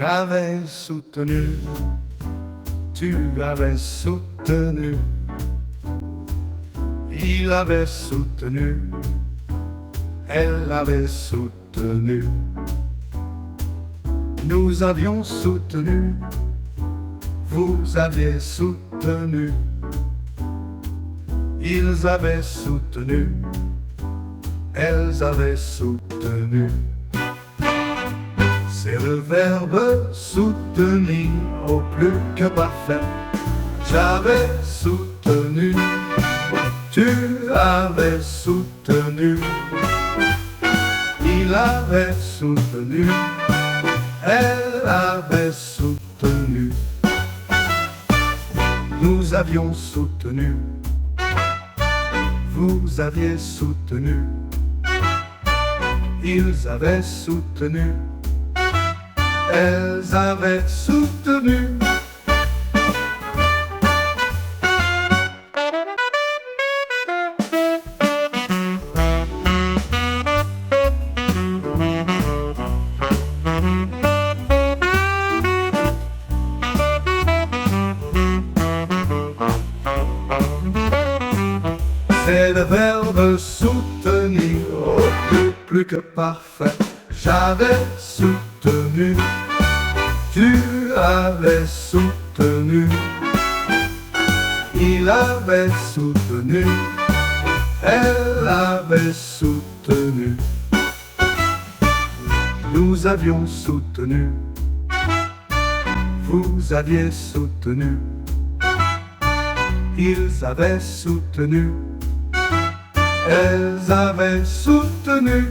J'avais soutenu, tu avais soutenu, il avait soutenu, elle avait soutenu. Nous avions soutenu, vous aviez soutenu, ils avaient soutenu, elles avaient soutenu. C'est le verbe soutenir au plus que parfait. J'avais soutenu, tu avais soutenu, il avait soutenu, elle avait soutenu. Nous avions soutenu, vous aviez soutenu, ils avaient soutenu, elles avaient soutenu. C'est le verbe soutenir au plus que parfait. J'avais soutenu, tu avais soutenu, il avait soutenu, elle avait soutenu. Nous avions soutenu, vous aviez soutenu, ils avaient soutenu, elles avaient soutenu.